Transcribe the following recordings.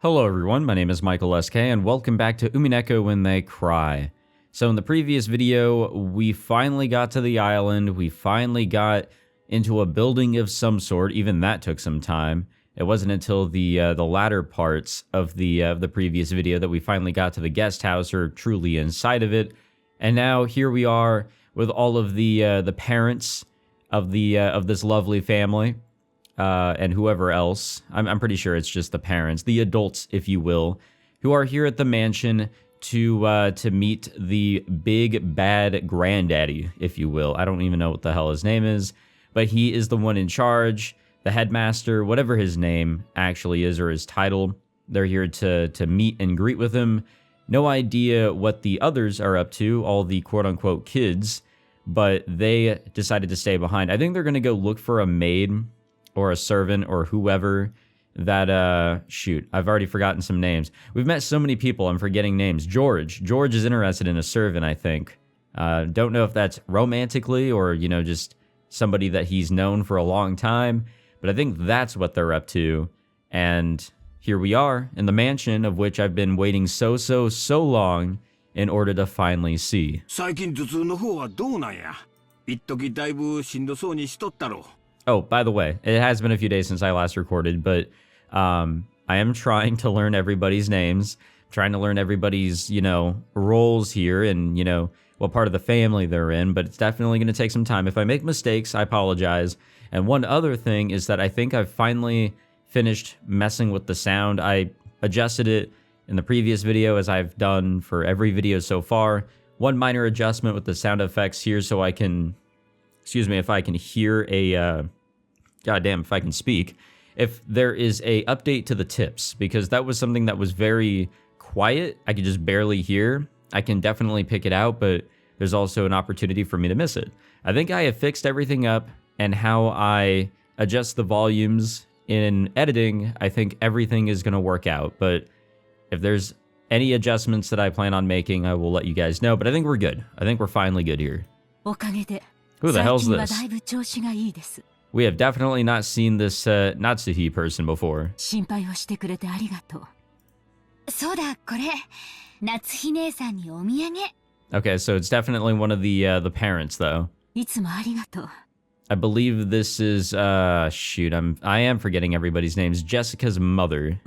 Hello everyone, my name is Michael SK and welcome back to Umineko When They Cry. So in the previous video, we finally got to the island, we finally got into a building of some sort, even that took some time. It wasn't until the latter parts of the previous video that we finally got to the guest house, or truly inside of it. And now here we are with all of the parents of this lovely family. And whoever else, I'm pretty sure it's just the parents, the adults, if you will, who are here at the mansion to meet the big bad granddaddy, if you will. I don't even know what the hell his name is, but he is the one in charge, the headmaster, whatever his name actually is or his title. They're here to meet and greet with him. No idea what the others are up to, all the quote-unquote kids, but they decided to stay behind. I think they're going to go look for a maid or a servant or whoever that, shoot, I've already forgotten some names. We've met so many people, I'm forgetting names. George is interested in a servant, I think. Don't know if that's romantically or, you know, just somebody that he's known for a long time, but I think that's what they're up to. And here we are in the mansion of which I've been waiting so long in order to finally see. Oh, by the way, it has been a few days since I last recorded, but I am trying to learn everybody's names, trying to learn everybody's, you know, roles here and, you know, what part of the family they're in, but it's definitely going to take some time. If I make mistakes, I apologize. And one other thing is that I think I've finally finished messing with the sound. I adjusted it in the previous video, as I've done for every video so far. One minor adjustment with the sound effects here so I can... Excuse me, if I can hear a, goddamn, if I can speak, if there is a update to the tips, because that was something that was very quiet. I could just barely hear. I can definitely pick it out, but there's also an opportunity for me to miss it. I think I have fixed everything up, and how I adjust the volumes in editing, I think everything is going to work out. But if there's any adjustments that I plan on making, I will let you guys know. But I think we're good. I think we're finally good here. Who the hell's this? We have definitely not seen this Natsuhi person before. Okay, so it's definitely one of the parents, though. I believe this is, shoot, I am forgetting everybody's names. Jessica's mother.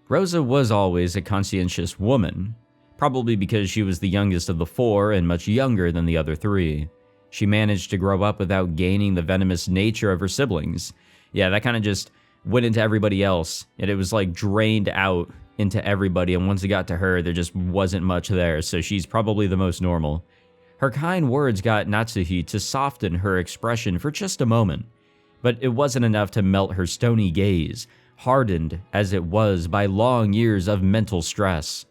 Rosa was always a conscientious woman, probably because she was the youngest of the four and much younger than the other three. She managed to grow up without gaining the venomous nature of her siblings. Yeah, that kind of just went into everybody else, and it was like drained out into everybody, and once it got to her, there just wasn't much there, so she's probably the most normal. Her kind words got Natsuhi to soften her expression for just a moment, but it wasn't enough to melt her stony gaze, hardened as it was by long years of mental stress.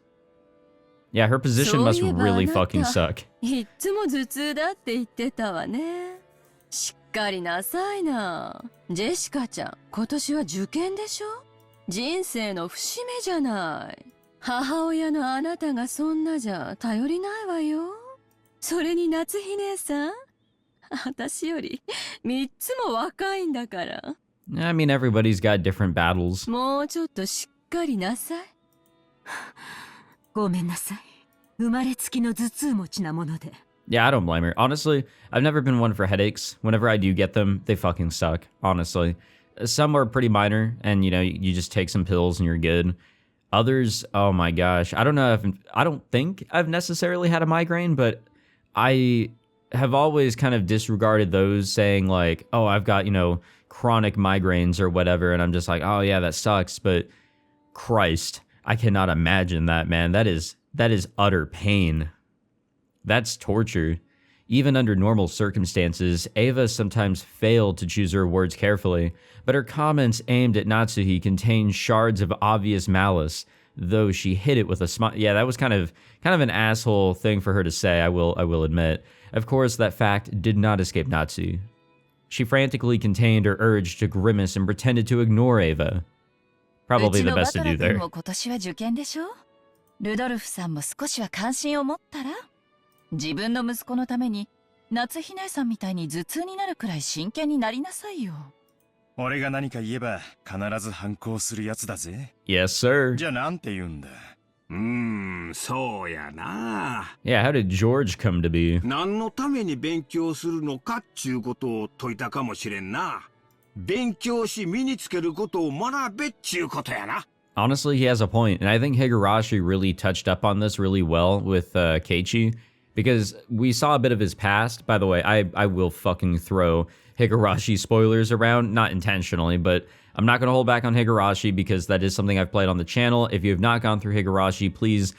Yeah, her position must really fucking suck. I mean, everybody's got different battles. Yeah, I don't blame her. Honestly, I've never been one for headaches. Whenever I do get them, they fucking suck, honestly. Some are pretty minor, and, you know, you just take some pills and you're good. Others, oh my gosh. I don't think I've necessarily had a migraine, but I have always kind of disregarded those, saying like, oh, I've got, you know, chronic migraines or whatever, and I'm just like, oh yeah, that sucks, but Christ, I cannot imagine that, man. That is utter pain. That's torture. Even under normal circumstances, Ava sometimes failed to choose her words carefully, but her comments aimed at Natsuhi contained shards of obvious malice, though she hid it with a smile. Yeah, that was kind of an asshole thing for her to say, I will admit. Of course, that fact did not escape Natsu. She frantically contained her urge to grimace and pretended to ignore Ava. Probably the best to do うちのバトラ君 there. も今年は受験でしょ。ルドルフさんも少しは関心を持ったら、自分の息子のために夏日姉さんみたいに頭痛になるくらい真剣になりなさいよ。俺が何か言えば必ず反抗するやつだぜ。 Yes, sir. じゃあなんて言うんだ。そうやな。 Yeah, how did George come to be? 何のために勉強するのかっちゅうことを説いたかもしれんな。勉強し身につけることを学べっちゅうことやな。 Honestly, he has a point, and I think Higurashi really touched up on this really well with Keiichi, because we saw a bit of his past. By the way, I will fucking throw Higurashi spoilers around, not intentionally, but I'm not going to hold back on Higurashi because that is something I've played on the channel. If you have not gone through Higurashi, please,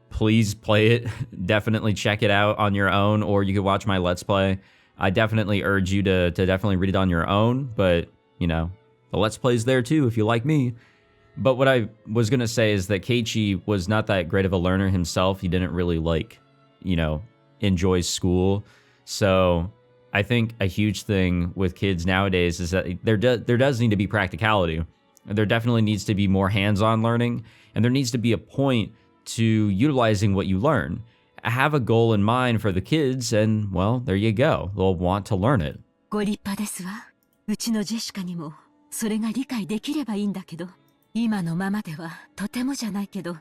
please play it. Definitely check it out on your own, or you could watch my Let's Play. I definitely urge you to definitely read it on your own, but, the Let's Play's there too if you like me. But what I was going to say is that Keiichi was not that great of a learner himself. He didn't really enjoy school. So I think a huge thing with kids nowadays is that there does need to be practicality. There definitely needs to be more hands-on learning, and there needs to be a point to utilizing what you learn. Have a goal in mind for the kids, and, well, there you go. They'll want to learn it. ご立派ですわ。うちのジェシカにもそれが理解できればいいんだけど、今のままではとてもじゃないけど、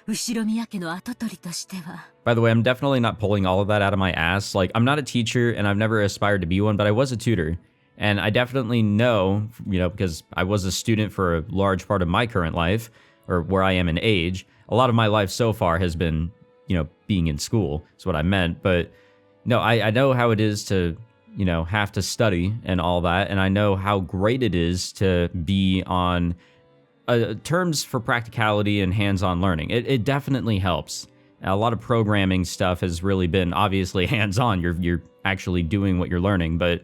後宮家の跡取りとしては。By the way, I'm definitely not pulling all of that out of my ass. Like, I'm not a teacher, and I've never aspired to be one, but I was a tutor. And I definitely know, because I was a student for a large part of my current life, or where I am in age, a lot of my life so far has been, being in school, is what I meant. But no, I know how it is to, have to study and all that. And I know how great it is to be on terms for practicality and hands-on learning. It definitely helps. A lot of programming stuff has really been obviously hands-on. You're actually doing what you're learning. But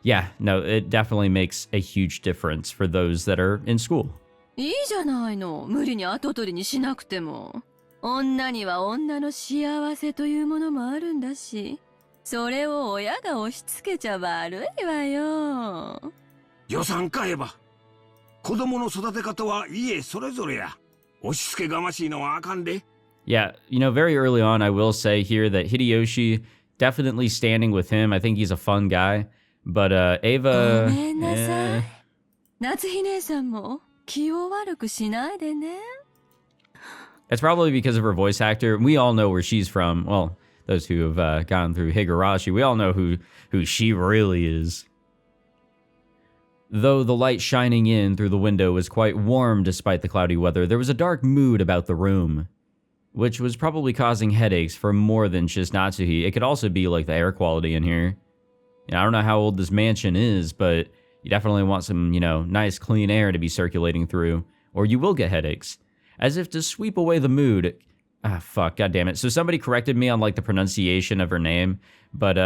yeah, no, it definitely makes a huge difference for those that are in school. いいじゃないの。無理に跡取りにしなくても。女には女の幸せというものもあるんだし、それを親が押し付けちゃ悪いわよ。予算買えば。子供の育て方は家それぞれや。押し付けがましいのはあかんで。Yeah, very early on, I will say here that Hideyoshi, definitely standing with him. I think he's a fun guy. But Ava... ごめんなさい。夏日姉さんも気を悪くしないでね。It's probably because of her voice actor. We all know where she's from. Well, those who have gone through Higurashi, we all know who she really is. Though the light shining in through the window was quite warm despite the cloudy weather, there was a dark mood about the room, which was probably causing headaches for more than just Natsuhi. It could also be like the air quality in here. I don't know how old this mansion is, but you definitely want some, nice clean air to be circulating through, or you will get headaches. As if to sweep away the mood. Ah, fuck, god damn it. So somebody corrected me on, the pronunciation of her name, but,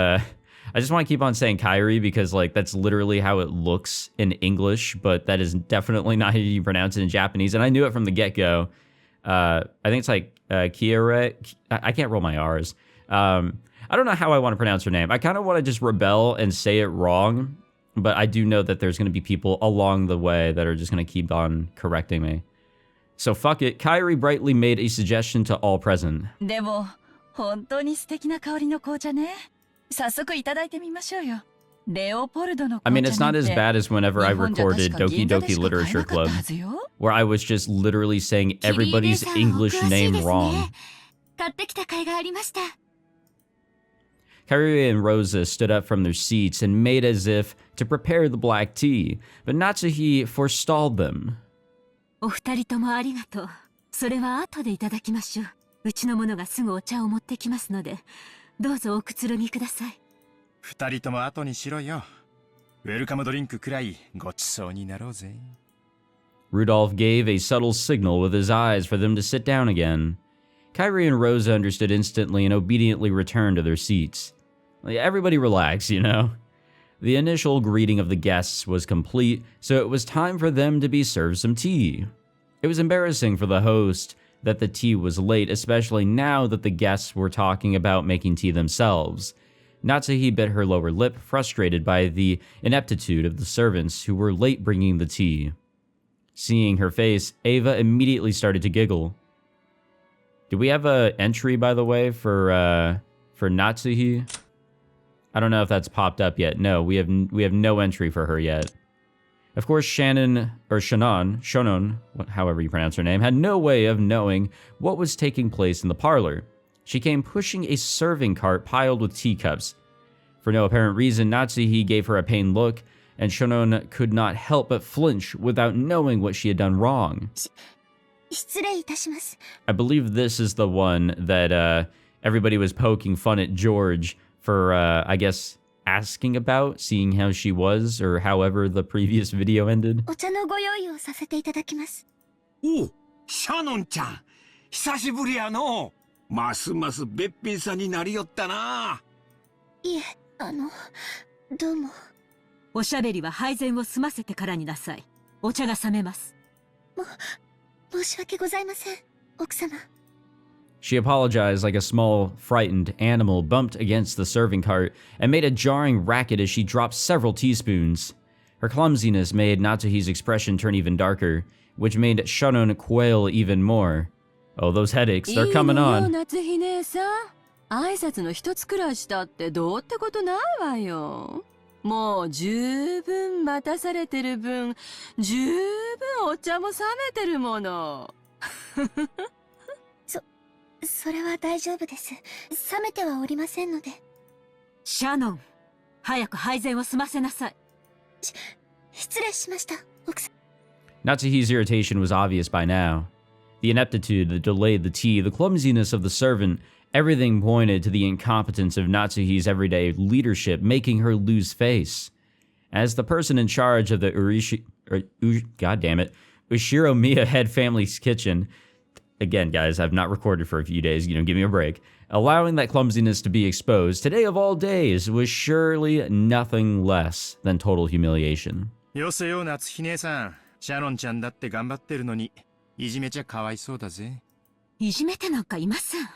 I just want to keep on saying Kairi because, that's literally how it looks in English, but that is definitely not how you pronounce it in Japanese, and I knew it from the get-go. I think it's Kiare. I can't roll my R's. I don't know how I want to pronounce her name. I kind of want to just rebel and say it wrong, but I do know that there's going to be people along the way that are just going to keep on correcting me. So fuck it, Kairi brightly made a suggestion to all present. でも、本当に素敵な香りの紅茶ね。早速いただいてみましょうよ。レオポルドの I mean, 紅 it's 茶な not ん as て bad as whenever I 日本じゃ確 recorded か Doki 銀座で Doki しか買え Literature なかっ Club, たはずよ。 where I was just literally saying everybody's English name wrong. 買ってきた甲斐がありました。Kairi and Rosa stood up from their seats and made as if to prepare the black tea, but Natsuhi forestalled them. お二人ともありがとう。それは後でいただきましょう。うちの者がすぐお茶を持ってきますので、どうぞおくつろぎください。二人とも後にしろよ。ウェルカムドリンクくらいごちそうになろうぜ。Rudolph gave a subtle signal with his eyes for them to sit down again. Kairi and Rosa understood instantly and obediently returned to their seats. Everybody relax, The initial greeting of the guests was complete, so it was time for them to be served some tea. It was embarrassing for the host that the tea was late, especially now that the guests were talking about making tea themselves. Natsuhi bit her lower lip, frustrated by the ineptitude of the servants who were late bringing the tea. Seeing her face, Ava immediately started to giggle. Do we have a entry, by the way, for Natsuhi? I don't know if that's popped up yet. No, we have no entry for her yet. Of course, Shonon, however you pronounce her name, had no way of knowing what was taking place in the parlor. She came pushing a serving cart piled with teacups. For no apparent reason, Natsuhi gave her a pained look, and Shonon could not help but flinch without knowing what she had done wrong. I believe this is the one that everybody was poking fun at George for, I guess, asking about, seeing how she was, or however the previous video ended. お、シャノンちゃん、久しぶりやの。ますますべっぴんさんになりよったな。いえ、どうも。おしゃべりは配膳を済ませてからになさい。お茶が冷めます。申し訳ございません、奥様。She apologized like a small, frightened animal bumped against the serving cart and made a jarring racket as she dropped several teaspoons. Her clumsiness made Natsuhi's expression turn even darker, which made Shonon quail even more. Oh, those headaches, they're coming on. 夏日姉さん、挨拶の一つくらいしたってどうってことないわよ。もう十分待たされてる分、十分お茶も冷めてるもの。それは大丈夫です。冷めてはおりませんので。シャノン、早く配膳を済ませなさい。失礼しました、奥さん。Natsuhi's irritation was obvious by now. The ineptitude that delayed the tea, the clumsiness of the servant, everything pointed to the incompetence of Natsuhi's everyday leadership, making her lose face. As the person in charge of the Ushiromiya head family's kitchen, again, guys, I've not recorded for a few days, give me a break. Allowing that clumsiness to be exposed, today of all days, was surely nothing less than total humiliation. よせよ、夏日姉さん。シャノンちゃんだって頑張ってるのに、いじめちゃかわいそうだぜ。いじめてなんかいません。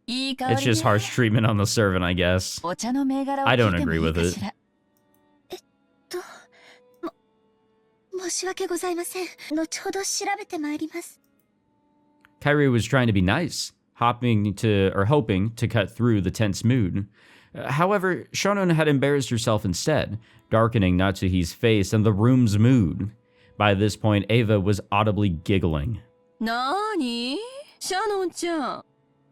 It's just harsh treatment on the servant, I guess. I don't agree with it. 申し訳ございません。後ほど調べてまいります。Kairi was trying to be nice, hoping to cut through the tense mood. However, Shonon had embarrassed herself instead, darkening Natsuhi's face and the room's mood. By this point, Ava was audibly giggling. なに？シャノンちゃん、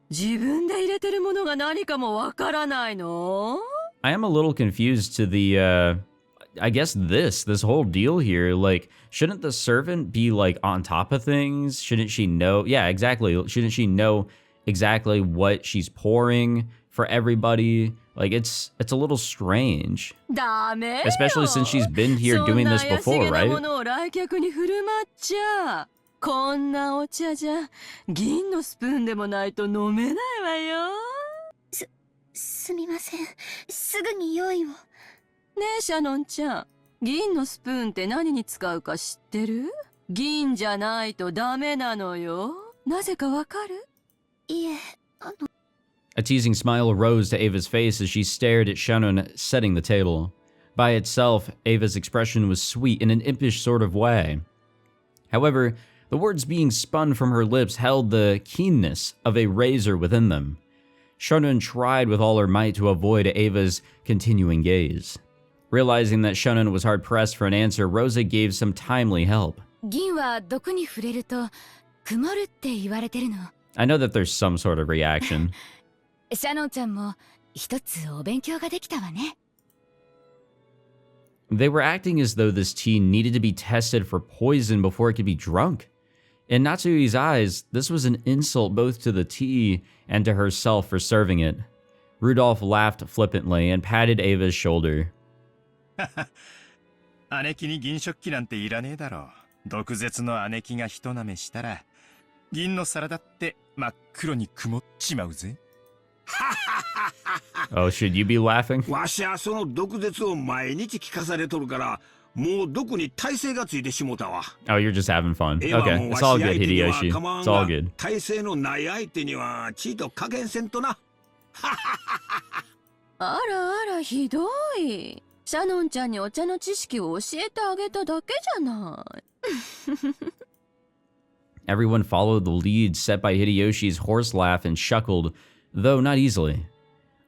自分で入れてるものが何かもわからないの？ I am a little confused to the, I guess this whole deal here, like, shouldn't the servant be, like, on top of things? Shouldn't she know? Yeah, exactly. Shouldn't she know exactly what she's pouring for everybody? Like, it's a little strange. Especially since she's been here doing this before, right? こんなお茶じゃ、銀のスプーンでもないと飲めないわよ。すみません。すぐに用意を。ねえ、シャノンちゃん、銀のスプーンって何に使うか知ってる？銀じゃないとダメなのよ。なぜかわかる？いえ、A teasing smile rose to Ava's face as she stared at Shonon setting the table. By itself, Ava's expression was sweet in an impish sort of way. However, the words being spun from her lips held the keenness of a razor within them. Shonon tried with all her might to avoid Ava's continuing gaze. Realizing that Shonon was hard-pressed for an answer, Rosa gave some timely help. 銀は毒に触れると曇るって言われてるの。I know that there's some sort of reaction. シャノンちゃんも一つお勉強ができたわね。They were acting as though this tea needed to be tested for poison before it could be drunk. In Natsuhi's eyes, this was an insult both to the tea and to herself for serving it. Rudolph laughed flippantly and patted Ava's shoulder. 姉貴に銀食器なんていらねえだろ。毒舌の姉貴が一舐めしたら、銀の皿だって真っ黒に曇っちまうぜ。Oh, should you be laughing? わしはその毒舌を毎日聞かされとるから、もう毒に耐性がついてしもたわ。Oh, you're just having fun. Okay, it's all good, Hideyoshi. It's all good. 耐性のない相手にはちと加減せんとな。あらあら、ひどい。シャノンちゃんにお茶の知識を教えてあげただけじゃない。Everyone followed the lead set by Hideyoshi's horse laugh and chuckled, though not easily.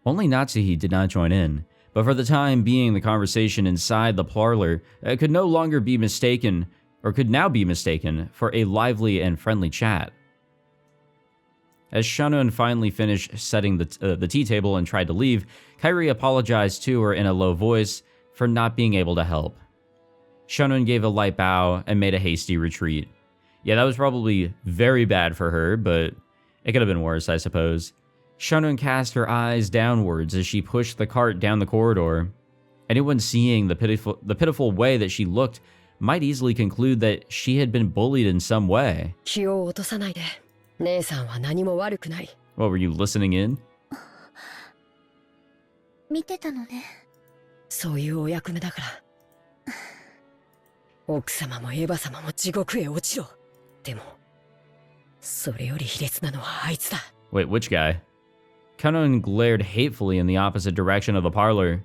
Only Natsuhi did not join in, but for the time being the conversation inside the parlor could no longer be mistaken, or could now be mistaken, for a lively and friendly chat. As Shannon finally finished setting the tea table and tried to leave, Kairi apologized to her in a low voice for not being able to help. Shannon gave a light bow and made a hasty retreat. Yeah, that was probably very bad for her, but it could have been worse, I suppose. Shannon cast her eyes downwards as she pushed the cart down the corridor. Anyone seeing the pitiful way that she looked might easily conclude that she had been bullied in some way. What, were you listening in? 見てたのね。そういうお役目だから。奥様もエヴァ様も地獄へ落ちろ。でも、それより卑劣なのはあいつだ。Wait, which guy? Kanon glared hatefully in the opposite direction of the parlor.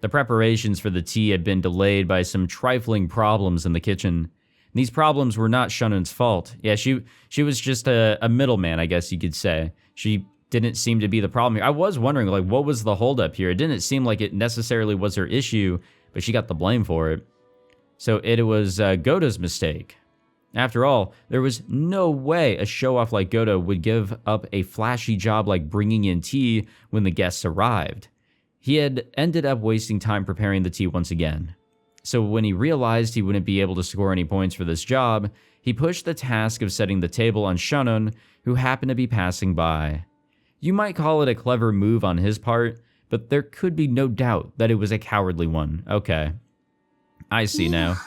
The preparations for the tea had been delayed by some trifling problems in the kitchen. These problems were not Shannon's fault. Yeah, she was just a middleman, I guess you could say. She didn't seem to be the problem here. I was wondering, like, what was the holdup here? It didn't seem like it necessarily was her issue, but she got the blame for it. So it was Goda's mistake. After all, there was no way a show-off like Goda would give up a flashy job like bringing in tea when the guests arrived. He had ended up wasting time preparing the tea once again. So when he realized he wouldn't be able to score any points for this job, he pushed the task of setting the table on Shannon, who happened to be passing by. You might call it a clever move on his part, but there could be no doubt that it was a cowardly one. Okay. I see now.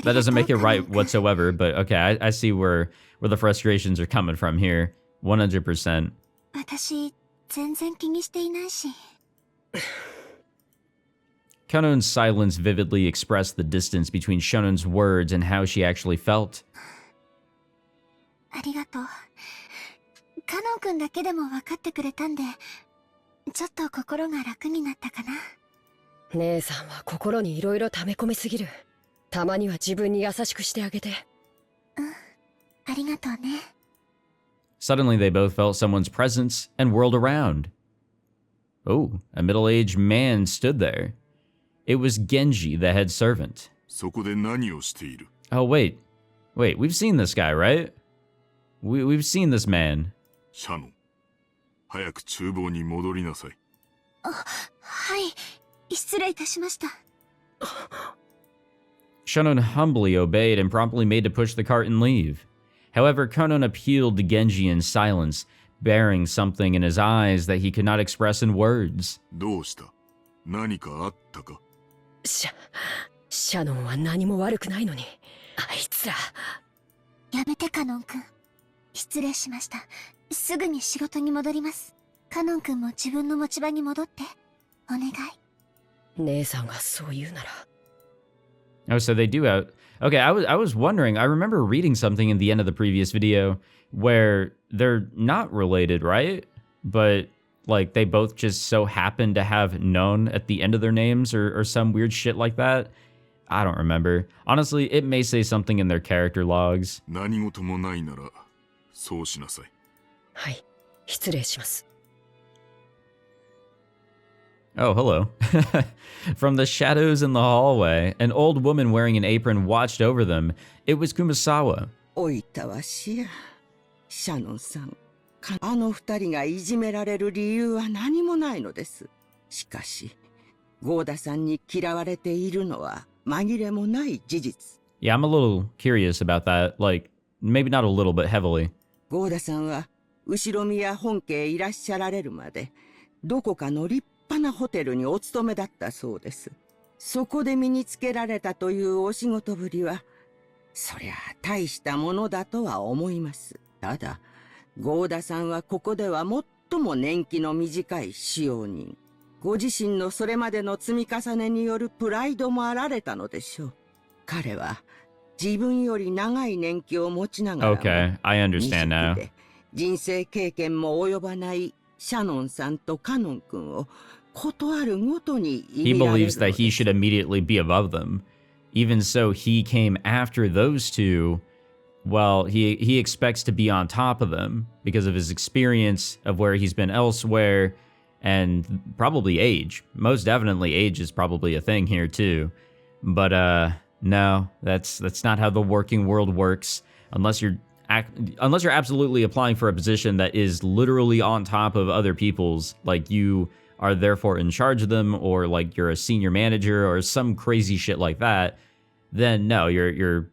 That doesn't make it right whatsoever, but okay, I see where the frustrations are coming from here. 100%. 私、全然気にしていないし。Kanon's silence vividly expressed the distance between Shannon's words and how she actually felt. ありがとう。カノン君だけでも分かってくれたんで、ちょっと心が楽になったかな。姉さんは心にいろいろ溜め込みすぎる。たまには自分に優しくしてあげて。うん、ありがとうね。Suddenly they both felt someone's presence and whirled around. Oh, a middle-aged man stood there. It was Genji, the head servant. そこで何をしている? Oh, wait, we've seen this guy, right? We've seen this man. シャノン、早く厨房に戻りなさい。あ、はい、失礼いたしました。Shannon humbly obeyed and promptly made to push the cart and leave. However, Konon appealed to Genji in silence, bearing something in his eyes that he could not express in words. どうした? 何かあったか? シャノンは何も悪くないのに、あいつら。やめてカノン君。失礼しました。すぐに仕事に戻ります。カノン君も自分の持ち場に戻って。お願い。姉さんがそう言うなら。Oh, so they do out. Okay, I was wondering. I remember reading something in the end of the previous video where they're not related, right? But like they both just so happen to have known at the end of their names or some weird shit like that. I don't remember. Honestly, it may say something in their character logs. 何事もないならそうしなさい。はい、失礼します。Oh, hello. From the shadows in the hallway, an old woman wearing an apron watched over them. It was Kumasawa. おいたわしや。シャノンさん、あの二人がいじめられる理由は何もないのです。しかし、ゴーダさんに嫌われているのは紛れもない事実。Yeah, I'm a little curious about that. Like, maybe not a little, but heavily. ゴーダさんは、後宮本家へいらっしゃられるまで、どこかの立派なホテルにお勤めだったそうです。そこで身につけられたというお仕事ぶりは、そりゃ大したものだとは思います。ただ、ゴーダさんはここでは最も年季の短い使用人。ご自身のそれまでの積み重ねによるプライドもあられたのでしょう。彼は自分より長い年季を持ちながらも、Okay, I understand now. 人生経験も及ばないシャノンさんとカノン君をことあるごとに He believes that he should immediately be above them, even so, he came after those two. Well, he expects to be on top of them because of his experience of where he's been elsewhere, and probably age. Most definitely age is probably a thing here too. But no, that's not how the working world works. Unless you're absolutely applying for a position that is literally on top of other people's, like you are therefore in charge of them, or like you're a senior manager or some crazy shit like that, then no, you're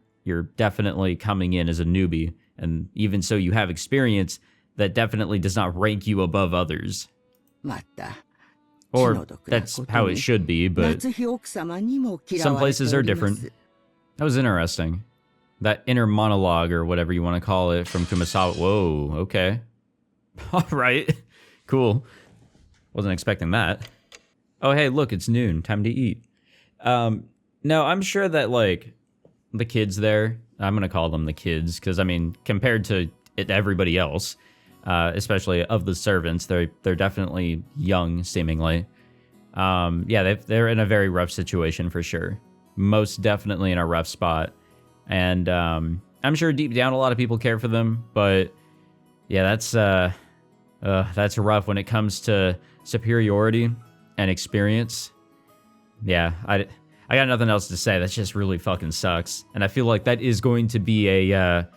definitely coming in as a newbie. And even so, you have experience that definitely does not rank you above others. Or that's how it should be, but some places are different. That was interesting. That inner monologue, or whatever you want to call it, from Kumasawa. Whoa, okay. All right. Cool. Wasn't expecting that. Oh, hey, look, it's noon. Time to eat. No, I'm sure that, like, the kids there, I'm going to call them the kids, because, I mean, compared to everybody else, especially of the servants, they're definitely young, seemingly. Yeah, they're in a very rough situation for sure. Most definitely in a rough spot. And I'm sure deep down a lot of people care for them, but yeah, that's rough when it comes to superiority and experience. Yeah, I got nothing else to say. That just really fucking sucks. And I feel like that is going to be a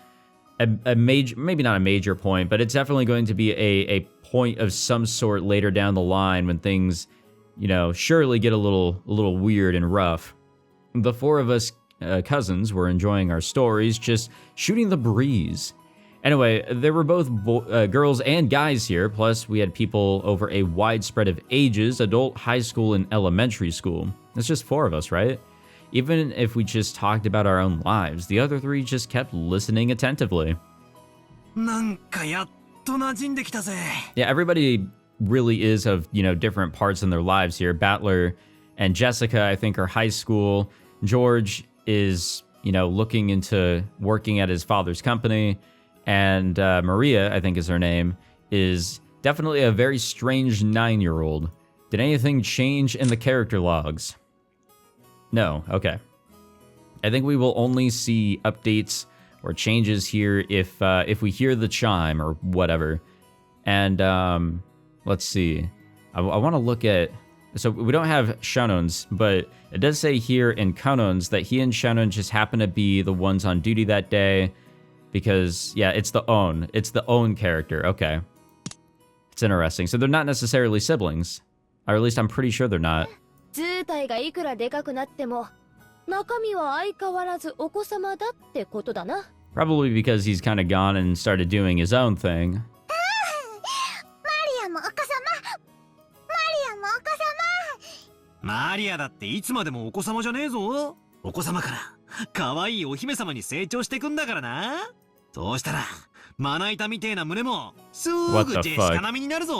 major, maybe not a major point, but it's definitely going to be a point of some sort later down the line when things, you know, surely get a little weird and rough. The four of us cousins were enjoying our stories, just shooting the breeze. Anyway, there were both girls and guys here, plus we had people over a wide spread of ages, adult, high school, and elementary school. It's just four of us, right? Even if we just talked about our own lives, the other three just kept listening attentively. Yeah, everybody really is of, you know, different parts in their lives here. Battler and Jessica, I think, are high school. George is, you know, looking into working at his father's company. And Maria, I think is her name, is definitely a very strange 9-year-old. Did anything change in the character logs? No, okay. I think we will only see updates or changes here if we hear the chime or whatever. And let's see. I want to look at... So we don't have Shannon's, but it does say here in Kanon's that he and Shannon just happen to be the ones on duty that day. Because, yeah, it's the own character. Okay. It's interesting. So they're not necessarily siblings. Or at least I'm pretty sure they're not. Probably because he's kind of gone and started doing his own thing. マリアだっていつまでもお子様じゃねえぞ。お子様から可愛いお姫様に成長してくんだからな。そうしたらまな板みてえな胸もすぐジェシカ並みになるぞ。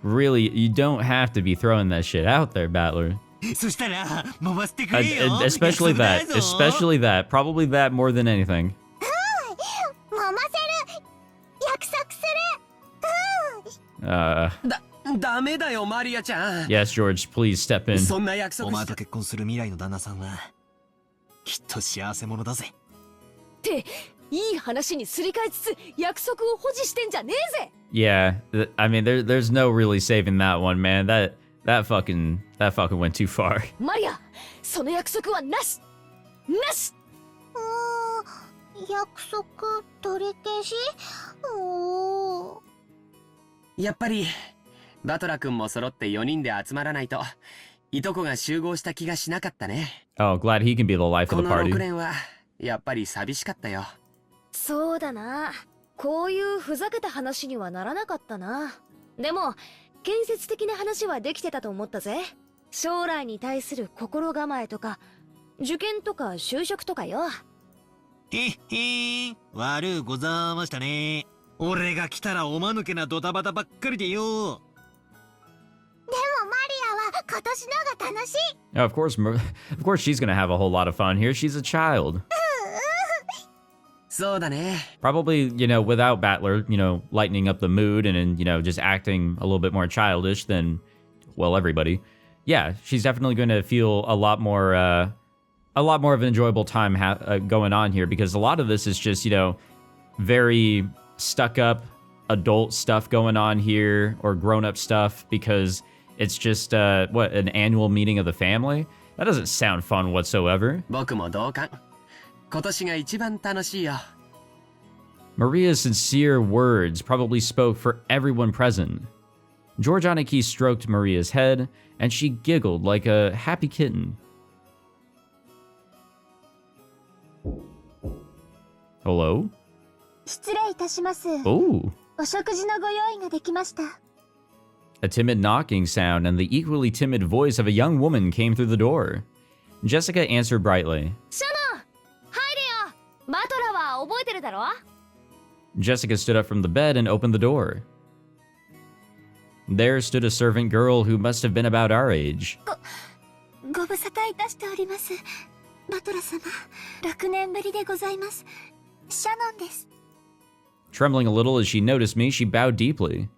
Really, you don't have to be throwing that shit out there, Battler. そしたら回してくれよ。Especially that, probably that more than anything. 揉ませる。約束する。ダメだよマリアちゃん。Yes, George, please step in. そんな約束お前と結婚する未来の旦那さんはきっと幸せ者だぜ。っていい話にすり替えつつ約束を保持してんじゃねえぜ。Yeah, I mean there's no really saving that one, man. That fucking went too far. マリア、その約束はなし。なし。約束取り消し。やっぱりバトラ君も揃って4人で集まらないといとこが集合した気がしなかったね。Oh, glad he can be the life of the この party. 6年はやっぱり寂しかったよ。そうだな。こういうふざけた話にはならなかったな。でも建設的な話はできてたと思ったぜ。将来に対する心構えとか受験とか就職とかよ。悪うございましたね。俺が来たらおまぬけなドタバタばっかりでよ。でもマリアは今年のが楽しい。Oh, of course she's gonna have a whole lot of fun here. She's a child. そうだね。Probably, you know, without Battler, you know, lightening up the mood and you know, just acting a little bit more childish than, well, everybody. Yeah, she's definitely going to feel a lot more a lot more of an enjoyable time going on here, because a lot of this is just, you know, very stuck up adult stuff going on here, or grown up stuff, because it's just, what, an annual meeting of the family? That doesn't sound fun whatsoever. Maria's sincere words probably spoke for everyone present. George Aniki stroked Maria's head, and she giggled like a happy kitten. Hello? Oh. A timid knocking sound and the equally timid voice of a young woman came through the door. Jessica answered brightly. Jessica stood up from the bed and opened the door. There stood a servant girl who must have been about our age. Trembling a little as she noticed me, she bowed deeply.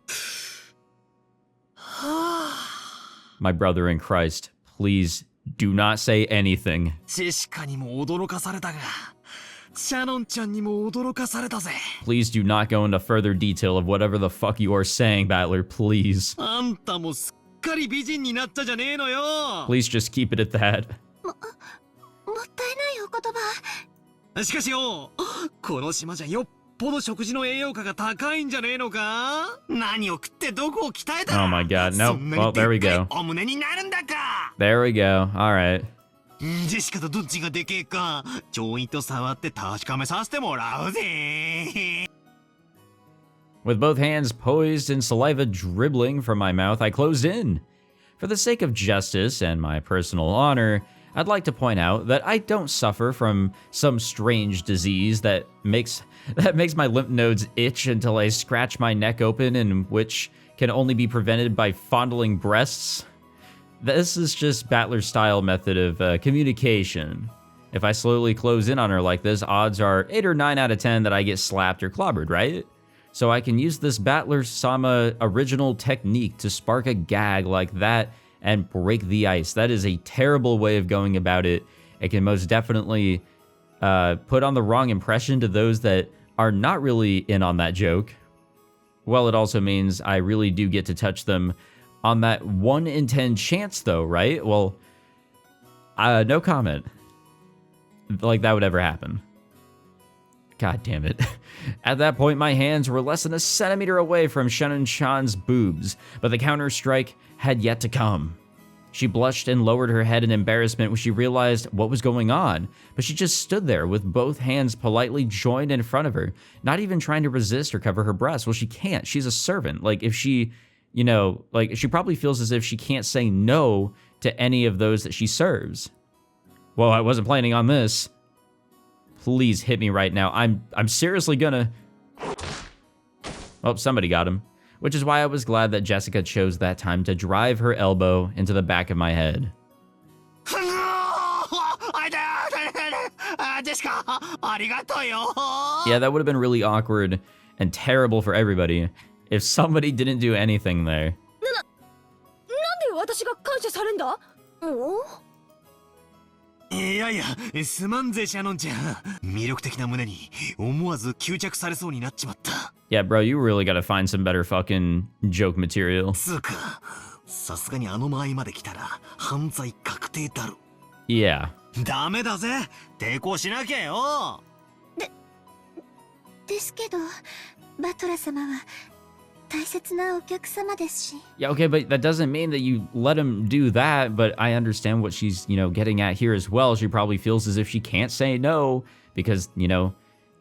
My brother in Christ, please do not say anything. Please do not go into further detail of whatever the fuck you are saying, Battler, please. Please just keep it at that. Oh my god, no. Well, there we go. There we go, alright. With both hands poised and saliva dribbling from my mouth, I closed in. For the sake of justice and my personal honor, I'd like to point out that I don't suffer from some strange disease that makes my lymph nodes itch until I scratch my neck open, and which can only be prevented by fondling breasts. This is just Battler's style method of communication. If I slowly close in on her like this, odds are 8 or 9 out of 10 that I get slapped or clobbered, right? So I can use this Battler-sama original technique to spark a gag like that and break the ice. That is a terrible way of going about it. It can most definitely put on the wrong impression to those that are not really in on that joke. Well, it also means I really do get to touch them on that 1 in 10 chance though, right? Well, no comment. Like that would ever happen. God damn it. At that point, my hands were less than a centimeter away from Shannon-chan's boobs, but the counter-strike had yet to come. She blushed and lowered her head in embarrassment when she realized what was going on, but she just stood there with both hands politely joined in front of her, not even trying to resist or cover her breasts. Well, she can't. She's a servant. Like, if she, you know, like, she probably feels as if she can't say no to any of those that she serves. Well, I wasn't planning on this. Please hit me right now. I'm seriously gonna... Oh, somebody got him. Which is why I was glad that Jessica chose that time to drive her elbow into the back of my head. Yeah, that would have been really awkward and terrible for everybody if somebody didn't do anything there. Yeah, bro, you really gotta find some better fucking joke material. Yeah. Yeah, okay, but that doesn't mean that you let him do that, but I understand what she's, you know, getting at here as well. She probably feels as if she can't say no because, you know,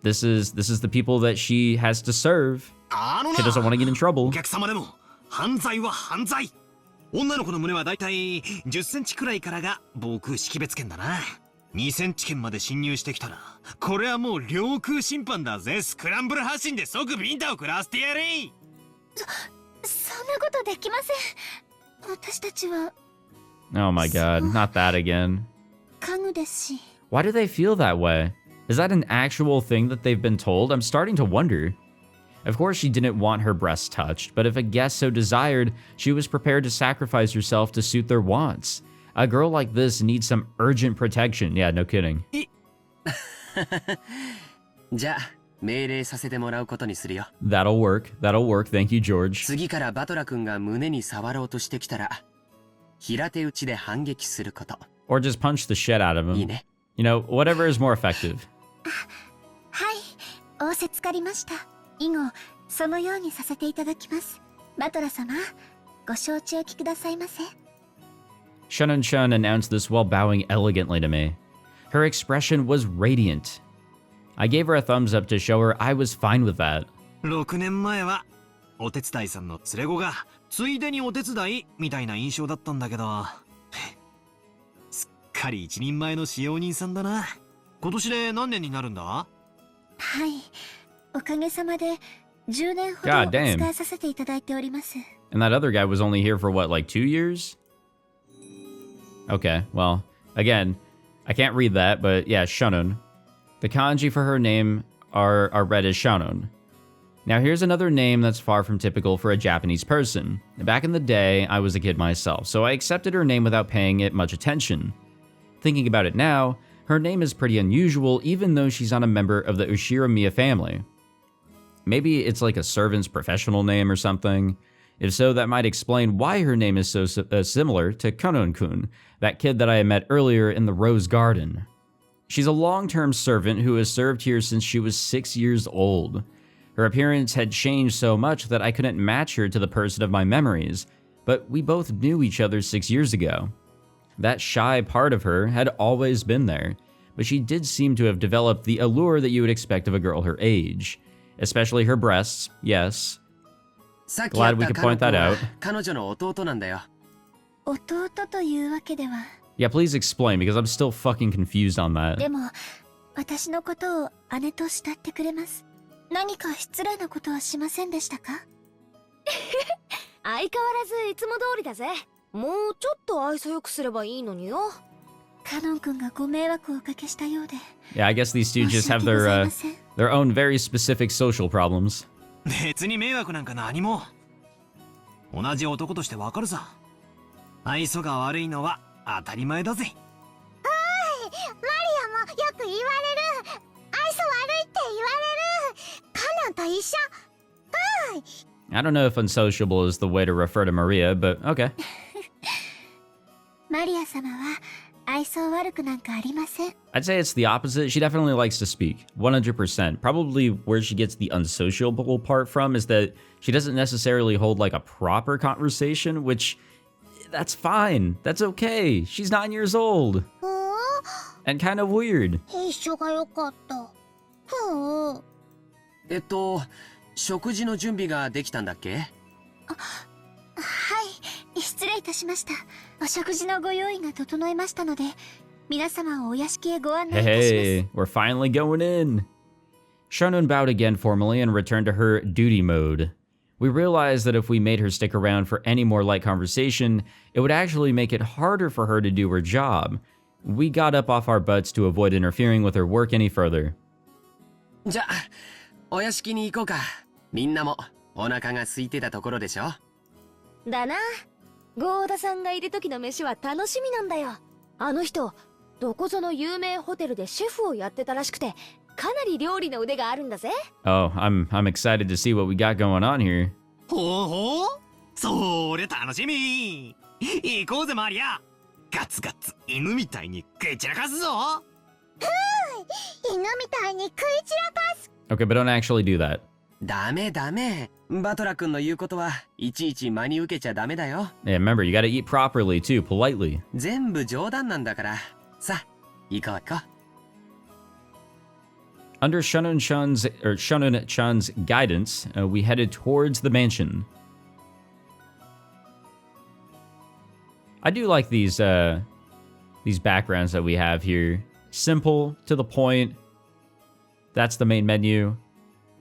this is the people that she has to serve. She doesn't want to get in trouble. 2センチ圏まで侵入してきたら、これはもう領空侵犯だぜ。スクランブル発進で即ビンタを食らわせてやれ。そんなことできません。私たちは。Oh my god, not that again. 家具ですし。Why do they feel that way? Is that an actual thing that they've been told? I'm starting to wonder. Of course, she didn't want her breasts touched, but if a guest so desired, she was prepared to sacrifice herself to suit their wants. A girl like this needs some urgent protection. Yeah, no kidding. じゃあ命令させてもらうことにするよ。 That'll work. That'll work. Thank you, George. 次からバトラ君が胸に触ろうとしてきたら、平手打ちで反撃すること。 Or just punch the shit out of him. いいね。 You know, whatever is more effective. はい、仰せつかりました。以後、そのようにさせていただきます。バトラ様、ご承知おきくださいませ。Shunon-chun announced this while bowing elegantly to me. Her expression was radiant. I gave her a thumbs up to show her I was fine with that. 6年前はお手伝いさんの連れ子がついでにお手伝いみたいな印象だったんだけど、すっかり一人前の使用人さんだな。今年で何年になるんだ？はい、おかげさまで10年ほどお使いさせていただいております。And that other guy was only here for what, like 2 years? Okay, well, again, I can't read that, but yeah, Shunon. The kanji for her name are read as Shunon. Now here's another name that's far from typical for a Japanese person. Back in the day, I was a kid myself, so I accepted her name without paying it much attention. Thinking about it now, her name is pretty unusual even though she's not a member of the Ushiromiya family. Maybe it's like a servant's professional name or something. If so, that might explain why her name is so similar to Konon-kun, that kid that I had met earlier in the Rose Garden. She's a long-term servant who has served here since she was 6 years old. Her appearance had changed so much that I couldn't match her to the person of my memories, but we both knew each other 6 years ago. That shy part of her had always been there, but she did seem to have developed the allure that you would expect of a girl her age. Especially her breasts, yes. Glad we could point that out. 彼女の弟なんだよ。弟というわけでは。Yeah, please explain, because I'm still fucking confused on that. でも、私のことを姉と慕ってくれます。何か失礼なことはしませんでしたか？相変わらずいつも通りだぜ。もうちょっと愛想よくすればいいのによ。カノン君がご迷惑をおかけしたようで。Yeah, I guess these two just have their own very specific social problems. 別に迷惑なんか何も。同じ男としてわかるさ。愛想が悪いのは当たり前だぜ。マリアもよく言われる。愛想悪いって言われる。カノンと一緒。I don't know if unsociable is the way to refer to Maria, but okay. マリア様は愛想悪くなんかありません。 I'd say it's the opposite. She definitely likes to speak, 100%. Probably where she gets the unsociable part from is that she doesn't necessarily hold like a proper conversation, which that's fine. That's okay. She's 9 years old. And kind of weird. 一緒が良かった。食事の準備ができたんだっけ？はい、失礼いたしました。お食事のご用意が整いましたので、皆様をお屋敷へご案内いたします。Hey, we're finally going in. Shunon bowed again formally and returned to her duty mode. We realized that if we made her stick around for any more light conversation, it would actually make it harder for her to do her job. We got up off our butts to avoid interfering with her work any further. じゃあ、お屋敷に行こうか。みんなもお腹が空いてたところでしょ？だな。ゴーダさんがいる時の飯は楽しみなんだよ。あの人、どこぞの有名ホテルでシェフをやってたらしくて、かなり料理の腕があるんだぜ。Oh, I'm excited to see what we got going on here. ほうほう、それ楽しみ。行こうぜマリア。ガツガツ犬みたいに食い散らかすぞ。犬みたいに食い散らかす。 Okay, but don't actually do that. ダメダメ。バトラ君の言うことはいちいち真に受けちゃダメだよ。Yeah, remember, you gotta eat properly too, politely. 全部冗談なんだから。さあ、行こう行こう。Under Shunon-chan's guidance, we headed towards the mansion. I do like these backgrounds that we have here. Simple, to the point. That's the main menu.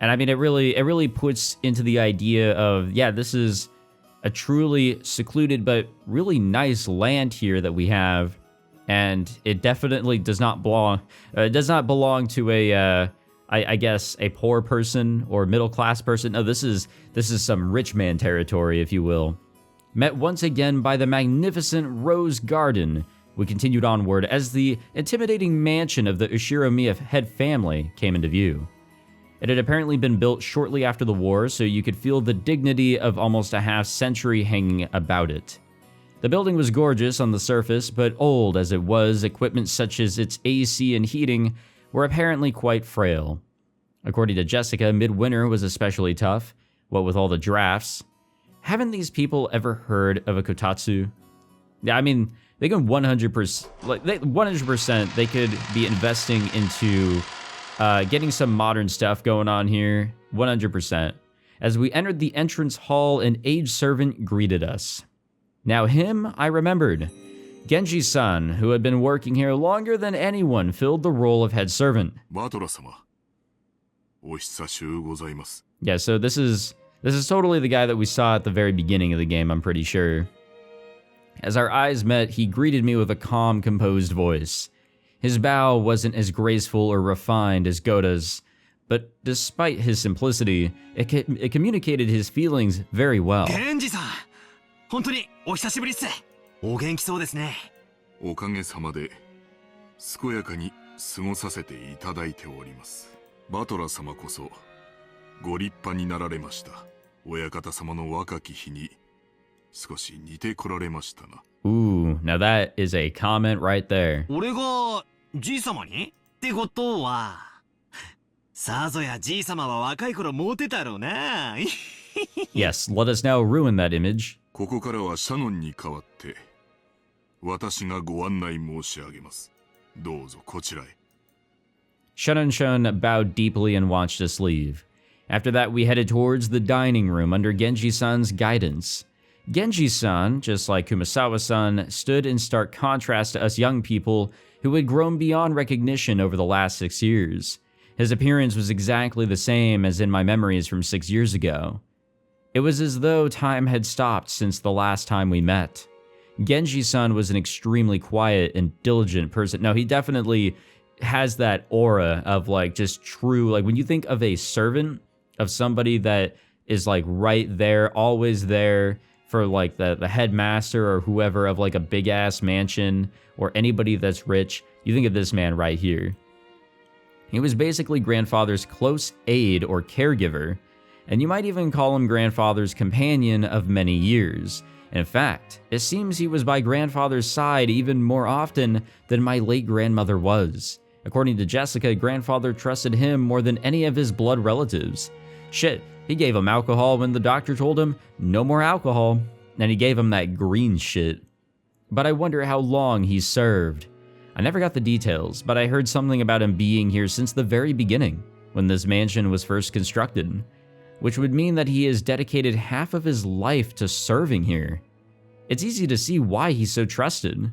And I mean, it really puts into the idea of, yeah, this is a truly secluded but really nice land here that we have. And it definitely does not belong to a, I guess, a poor person or middle-class person. No, this is some rich man territory, if you will. Met once again by the magnificent Rose Garden, we continued onward as the intimidating mansion of the Ushiromiya head family came into view. It had apparently been built shortly after the war, so you could feel the dignity of almost a half-century hanging about it. The building was gorgeous on the surface, but old as it was, equipment such as its AC and heating were apparently quite frail. According to Jessica, midwinter was especially tough, what with all the drafts. Haven't these people ever heard of a kotatsu? Yeah, I mean, they can 100%, they could be investing into getting some modern stuff going on here, 100%. As we entered the entrance hall, an aged servant greeted us. Now him, I remembered. Genji-san, who had been working here longer than anyone, filled the role of head servant. Yeah, so this is totally the guy that we saw at the very beginning of the game, I'm pretty sure. As our eyes met, he greeted me with a calm, composed voice. His bow wasn't as graceful or refined as Gota's, but despite his simplicity, it communicated his feelings very well. Genji-san! 本当にお久しぶりっす。お元気そうですね。おかげさまで健やかに過ごさせていただいております。バトラ様こそご立派になられました。親方様の若き日に少し似てこられましたな。Ooh, now that is a comment right there. 俺がじい様にってことは、さぞやじい様は若い頃モテたろうな。Yes, let us now ruin that image. ここからはシャノンに代わって私がご案内申し上げます。どうぞこちらへ。Shunan-shun bowed deeply and watched us leave. After that, we headed towards the dining room under Genji-san's guidance. Genji-san, just like Kumasawa-san, stood in stark contrast to us young people who had grown beyond recognition over the last 6 years. His appearance was exactly the same as in my memories from 6 years ago. It was as though time had stopped since the last time we met. Genji-san was an extremely quiet and diligent person. No, he definitely has that aura of like just true, like when you think of a servant, of somebody that is like right there, always there for like the headmaster or whoever of like a big ass mansion or anybody that's rich, you think of this man right here. He was basically grandfather's close aide or caregiver, and you might even call him grandfather's companion of many years. In fact, it seems he was by grandfather's side even more often than my late grandmother was. According to Jessica, grandfather trusted him more than any of his blood relatives. Shit, he gave him alcohol when the doctor told him no more alcohol, and he gave him that green shit. But I wonder how long he served. I never got the details, but I heard something about him being here since the very beginning, when this mansion was first constructed, which would mean that he has dedicated half of his life to serving here. It's easy to see why he's so trusted.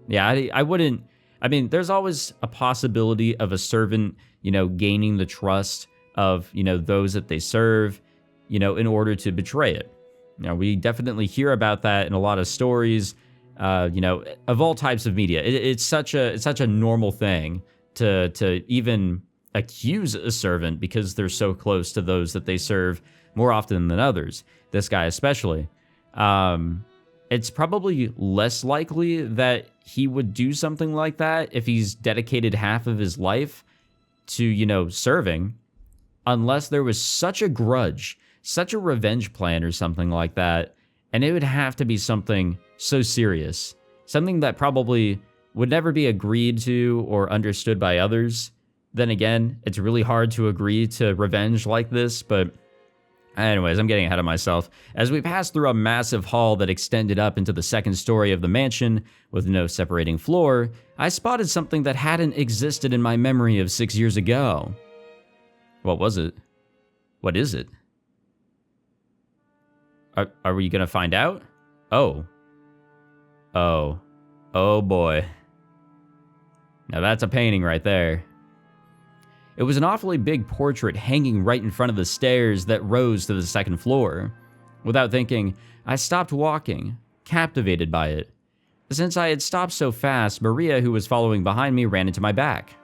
Yeah, I wouldn't... I mean, there's always a possibility of a servant, you know, gaining the trust of, you know, those that they serve, you know, in order to betray it. You know, we definitely hear about that in a lot of stories, you know, of all types of media. It's such a normal thing to even accuse a servant because they're so close to those that they serve more often than others. This guy especially. It's probably less likely that he would do something like that if he's dedicated half of his life to, you know, serving, unless there was such a grudge, such a revenge plan or something like that, and it would have to be something so serious, something that probably would never be agreed to or understood by others. Then again, it's really hard to agree to revenge like this, but anyways, I'm getting ahead of myself. As we passed through a massive hall that extended up into the second story of the mansion with no separating floor, I spotted something that hadn't existed in my memory of 6 years ago. What was it? What is it? Are we gonna find out? Oh. Oh. Oh boy. Now that's a painting right there. It was an awfully big portrait hanging right in front of the stairs that rose to the second floor. Without thinking, I stopped walking, captivated by it. Since I had stopped so fast, Maria, who was following behind me, ran into my back.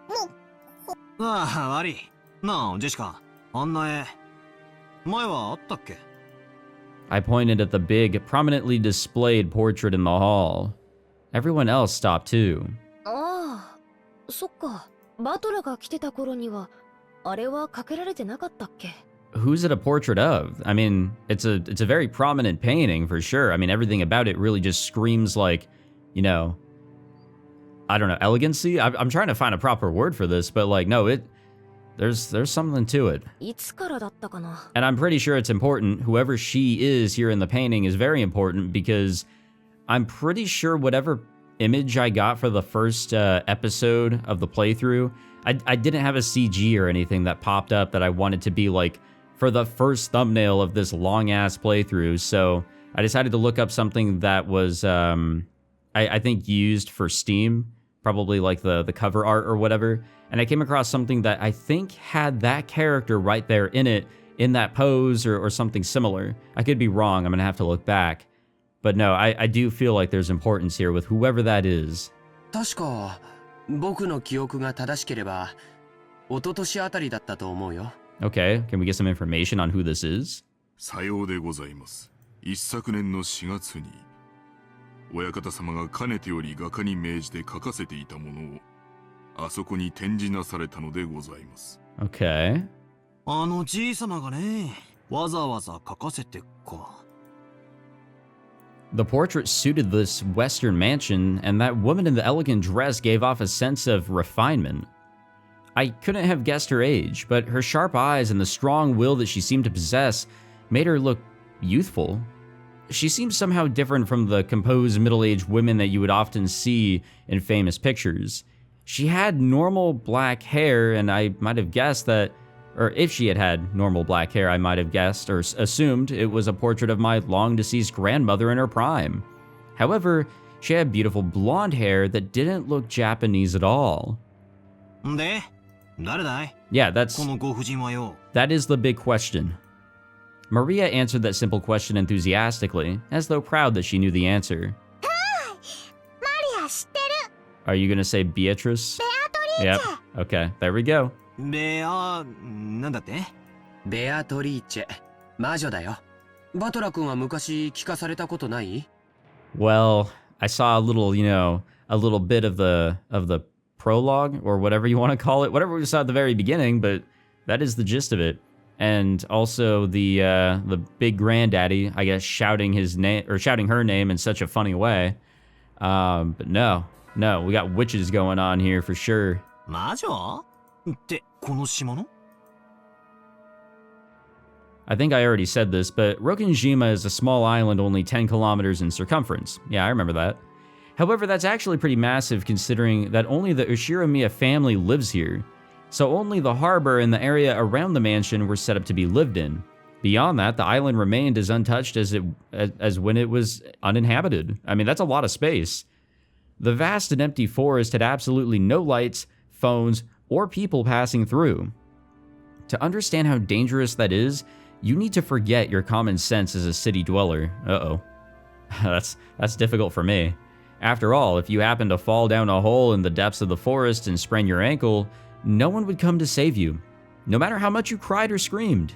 ああ、悪い。なあ、ジェシカ、あんな絵、前はあったっけ？ I pointed at the big, prominently displayed portrait in the hall. Everyone else stopped too. ああ、そっか。バトラが来てた頃には、あれはかけられてなかったっけ? Who's it a portrait of? I mean, it's a very prominent painting for sure. I mean, everything about it really just screams like, you know, I don't know, elegancy? I'm trying to find a proper word for this, but like, no, there's something to it. いつからだったかな? And I'm pretty sure it's important. Whoever she is here in the painting is very important because I'm pretty sure whatever image I got for the first episode of the playthrough, I didn't have a CG or anything that popped up that I wanted to be like for the first thumbnail of this long-ass playthrough, so I decided to look up something that was, I think, used for Steam, probably like the cover art or whatever, and I came across something that I think had that character right there in it, in that pose or something similar. I could be wrong, I'm gonna have to look back. But no, I do feel like there's importance here with whoever that is. 確か、僕の記憶が正しければ、一昨年あたりだったと思うよ。Okay, can we get some information on who this is? さようでございます。一昨年の4月に、親方様がかねてより画家に命じて描かせていたものを、あそこに展示なされたのでございます。Okay. あのじいさまがね、わざわざ描かせてか。The portrait suited this Western mansion, and that woman in the elegant dress gave off a sense of refinement. I couldn't have guessed her age, but her sharp eyes and the strong will that she seemed to possess made her look youthful. She seemed somehow different from the composed middle-aged women that you would often see in famous pictures. She had normal black hair, and I might have guessed that, or if she had had normal black hair, I might have guessed or assumed it was a portrait of my long-deceased grandmother in her prime. However, she had beautiful blonde hair that didn't look Japanese at all. で、誰だい? Yeah, このご婦人はよ。that is the big question. Maria answered that simple question enthusiastically, as though proud that she knew the answer. Are you gonna say Beatrice? Yep. Okay, there we go. なんだって? ベアトリーチェ、魔女だよ。バトラ君は昔聞かされたことない? Well, I saw a little, you know, a little bit of the prologue, or whatever you want to call it, whatever we saw at the very beginning, but that is the gist of it. And also the big granddaddy, I guess, shouting his name, or shouting her name in such a funny way. But no, we got witches going on here for sure. 魔女? ってこの島の? I think I already said this, but Rokkenjima is a small island only 10 kilometers in circumference. Yeah, I remember that. However, that's actually pretty massive considering that only the Ushiromiya family lives here. So only the harbor and the area around the mansion were set up to be lived in. Beyond that, the island remained as untouched as when it was uninhabited. I mean, that's a lot of space. The vast and empty forest had absolutely no lights, phones, or people passing through. To understand how dangerous that is, you need to forget your common sense as a city dweller. Uh-oh. That's difficult for me. After all, if you happen to fall down a hole in the depths of the forest and sprain your ankle, no one would come to save you, no matter how much you cried or screamed.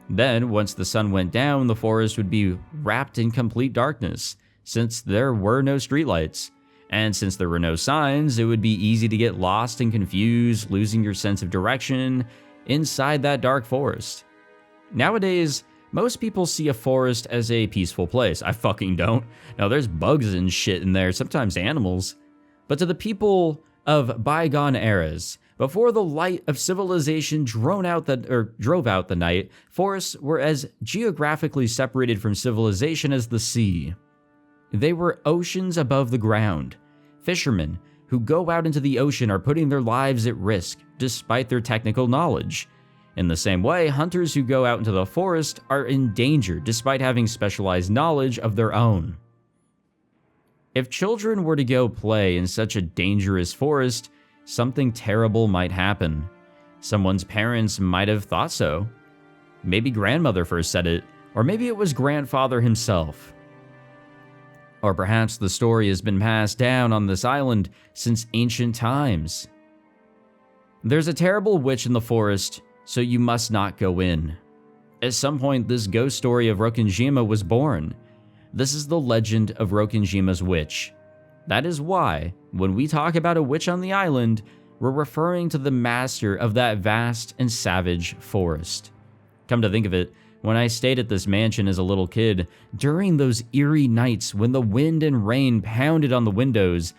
Then, once the sun went down, the forest would be wrapped in complete darkness, since there were no streetlights. And since there were no signs, it would be easy to get lost and confused, losing your sense of direction inside that dark forest. Nowadays, most people see a forest as a peaceful place. I fucking don't. Now, there's bugs and shit in there, sometimes animals. But to the people of bygone eras, before the light of civilization drove out the night, forests were as geographically separated from civilization as the sea. They were oceans above the ground. Fishermen who go out into the ocean are putting their lives at risk, despite their technical knowledge. In the same way, hunters who go out into the forest are in danger, despite having specialized knowledge of their own. If children were to go play in such a dangerous forest, something terrible might happen. Someone's parents might have thought so. Maybe grandmother first said it, or maybe it was grandfather himself. Or perhaps the story has been passed down on this island since ancient times. There's a terrible witch in the forest, so you must not go in. At some point, this ghost story of Rokkenjima was born. This is the legend of Rokkenjima's witch. That is why, when we talk about a witch on the island, we're referring to the master of that vast and savage forest. Come to think of it, when I stayed at this mansion as a little kid, during those eerie nights when the wind and rain pounded on the windows,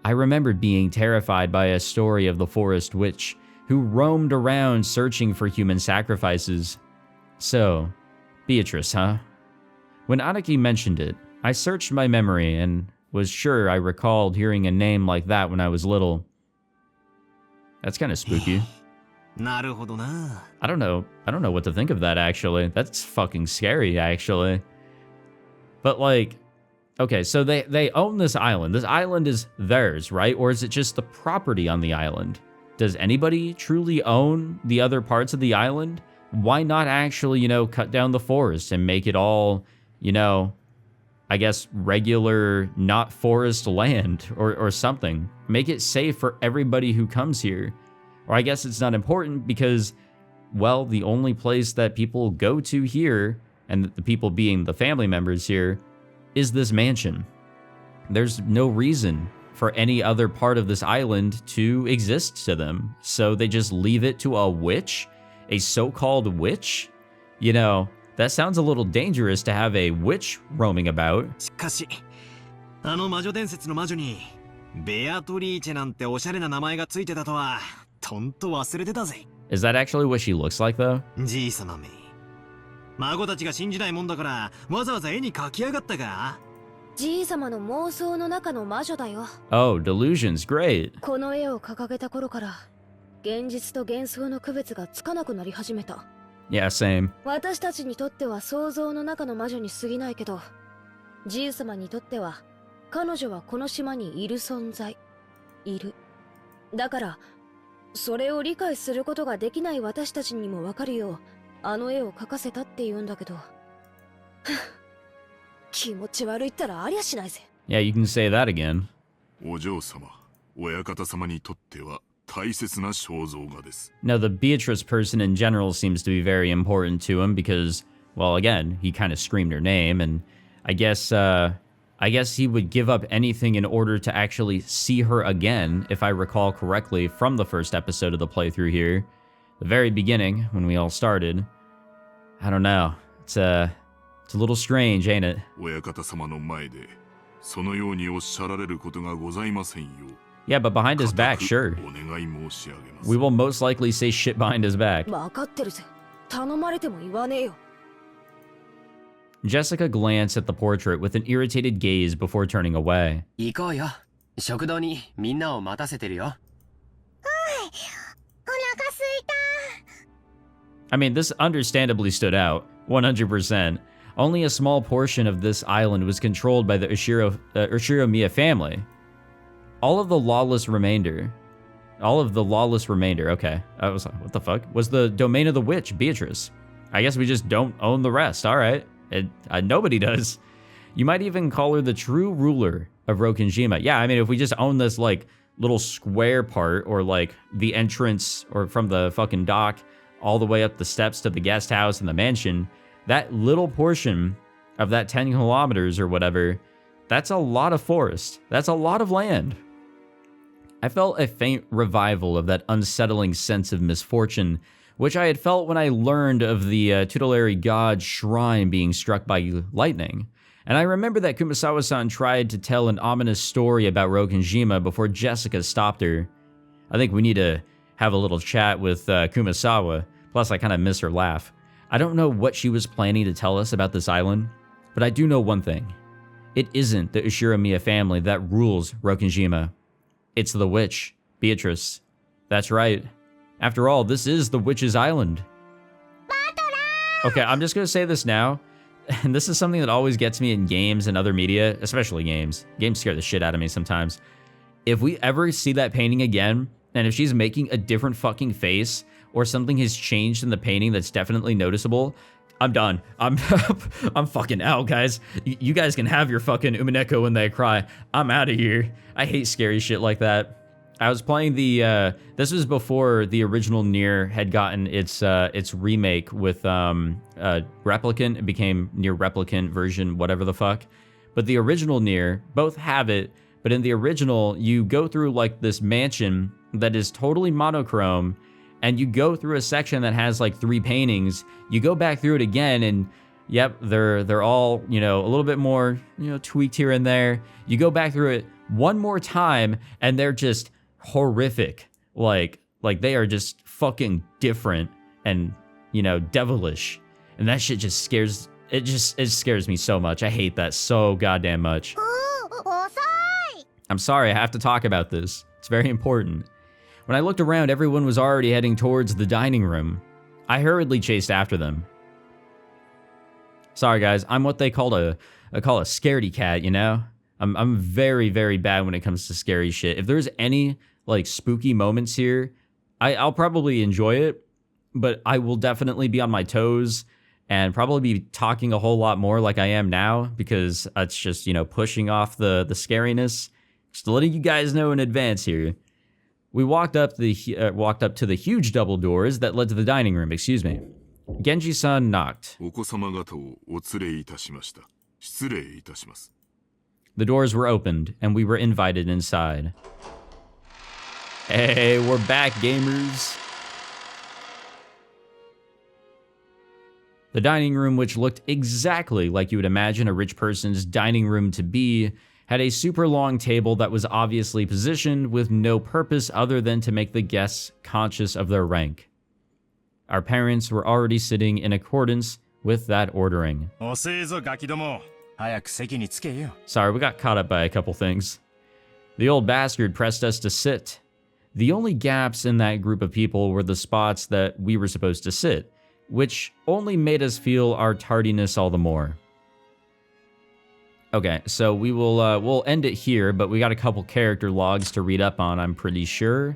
I remembered being terrified by a story of the forest witch who roamed around searching for human sacrifices. So, Beatrice, huh? When Araki mentioned it, I searched my memory and was sure I recalled hearing a name like that when I was little. That's kind of spooky. I don't know what to think of that, actually. That's fucking scary, actually. But like, okay, so they own this island. This island is theirs, right? Or is it just the property on the island? Does anybody truly own the other parts of the island? Why not actually, cut down the forest and make it all, I guess, regular, not forest land or something. Make it safe for everybody who comes here. Or I guess it's not important because, well, the only place that people go to here, and the people being the family members here, is this mansion. There's no reason for any other part of this island to exist to them. So they just leave it to a witch? A so-called witch? That sounds a little dangerous to have a witch roaming about. Is that actually what she looks like, though? Oh, delusions, great. Yeah, same. Yeah, you can say that again. Now, the Beatrice person in general seems to be very important to him because, well, again, he kind of screamed her name, and I guess he would give up anything in order to actually see her again, if I recall correctly from the first episode of the playthrough here. The very beginning, when we all started. I don't know. It's a little strange, ain't it? Yeah, but behind his back, sure. We will most likely say shit behind his back. Jessica glanced at the portrait with an irritated gaze before turning away. I mean, this understandably stood out, 100%. Only a small portion of this island was controlled by the Ushiromiya family. All of the lawless remainder, okay. I was like, what the fuck? Was the domain of the witch, Beatrice. I guess we just don't own the rest, alright. Nobody does. You might even call her the true ruler of Rokkenjima. Yeah, I mean, if we just own this, like, little square part, or, like, the entrance, or from the fucking dock, all the way up the steps to the guest house and the mansion, that little portion of that 10 kilometers or whatever, that's a lot of forest. That's a lot of land. I felt a faint revival of that unsettling sense of misfortune, which I had felt when I learned of the tutelary god shrine being struck by lightning. And I remember that Kumasawa-san tried to tell an ominous story about Rokkenjima before Jessica stopped her. I think we need to have a little chat with Kumasawa, plus I kind of miss her laugh. I don't know what she was planning to tell us about this island, but I do know one thing. It isn't the Ushiromiya family that rules Rokkenjima. It's the witch, Beatrice. That's right. After all, this is the witch's island. Okay, I'm just going to say this now, and this is something that always gets me in games and other media, especially games. Games scare the shit out of me sometimes. If we ever see that painting again, and if she's making a different fucking face, or something has changed in the painting that's definitely noticeable, I'm done. I'm fucking out, guys. You guys can have your fucking Umineko When They Cry. I'm out of here. I hate scary shit like that. I was playing the, this was before the original Nier had gotten its remake with, Replicant. It became Nier Replicant version, whatever the fuck. But the original Nier, both have it, but in the original, you go through like this mansion that is totally monochrome, and you go through a section that has like 3 paintings. You go back through it again, and yep, they're all, you know, a little bit more, you know, tweaked here and there. You go back through it one more time, and they're just horrific. Like they are just fucking different and, you know, devilish. And that shit just scares, it scares me so much. I hate that so goddamn much. I'm sorry, I have to talk about this. It's very important. When I looked around, everyone was already heading towards the dining room. I hurriedly chased after them. Sorry guys, I'm what they call a scaredy cat, you know? I'm very, very bad when it comes to scary shit. If there's any like spooky moments here, I'll probably enjoy it, but I will definitely be on my toes and probably be talking a whole lot more like I am now, because it's just, you know, pushing off the scariness. Just letting you guys know in advance here. We walked up to the huge double doors that led to the dining room. Excuse me. Genji-san knocked. The doors were opened, and we were invited inside. Hey, we're back, gamers. The dining room, which looked exactly like you would imagine a rich person's dining room to be, had a super long table that was obviously positioned with no purpose other than to make the guests conscious of their rank. Our parents were already sitting in accordance with that ordering. Sorry, we got caught up by a couple things. The old bastard pressed us to sit. The only gaps in that group of people were the spots that we were supposed to sit, which only made us feel our tardiness all the more. Okay, so we will we'll end it here, but we got a couple character logs to read up on, I'm pretty sure.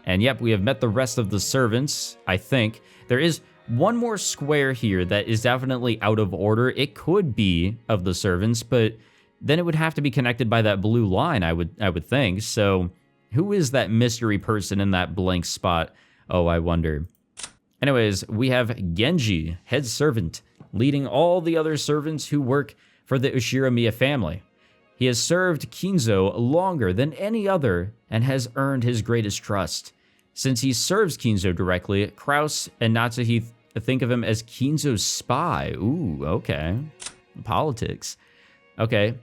And yep, we have met the rest of the servants, I think. There is one more square here that is definitely out of order. It could be of the servants, but then it would have to be connected by that blue line, I would think. So who is that mystery person in that blank spot? Oh, I wonder. Anyways, we have Genji, head servant, leading all the other servants who work for the Ushiromiya family. He has served Kinzo longer than any other and has earned his greatest trust. Since he serves Kinzo directly, Kraus and Natsuhi think of him as Kinzo's spy. Ooh, okay. Politics. Okay.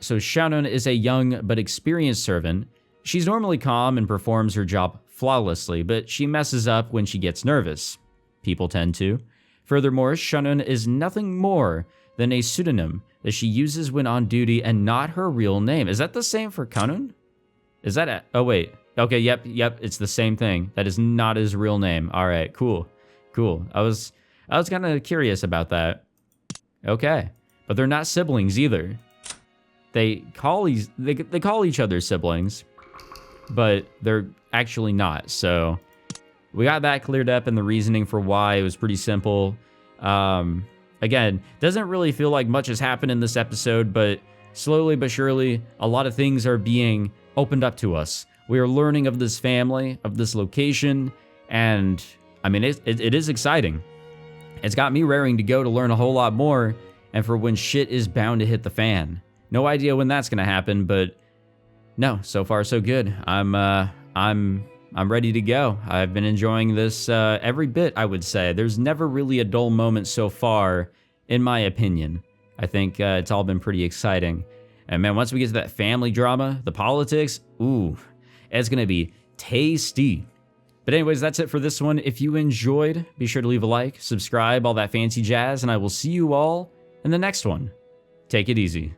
So Shannon is a young but experienced servant. She's normally calm and performs her job flawlessly, but she messes up when she gets nervous. People tend to. Furthermore, Shannon is nothing more than a pseudonym that she uses when on duty and not her real name. Is that the same for Kanun? Is that oh wait. Okay, yep, it's the same thing. That is not his real name. All right, cool. I was kind of curious about that. Okay. But they're not siblings either. They call each other siblings, but they're actually not. So we got that cleared up, and the reasoning for why it was pretty simple. Again, doesn't really feel like much has happened in this episode, but slowly but surely, a lot of things are being opened up to us. We are learning of this family, of this location, and I mean, it is exciting. It's got me raring to go to learn a whole lot more, and for when shit is bound to hit the fan. No idea when that's gonna happen, but no, so far so good. I'm ready to go. I've been enjoying this every bit, I would say. There's never really a dull moment so far, in my opinion. I think it's all been pretty exciting. And man, once we get to that family drama, the politics, ooh, it's gonna be tasty. But anyways, that's it for this one. If you enjoyed, be sure to leave a like, subscribe, all that fancy jazz, and I will see you all in the next one. Take it easy.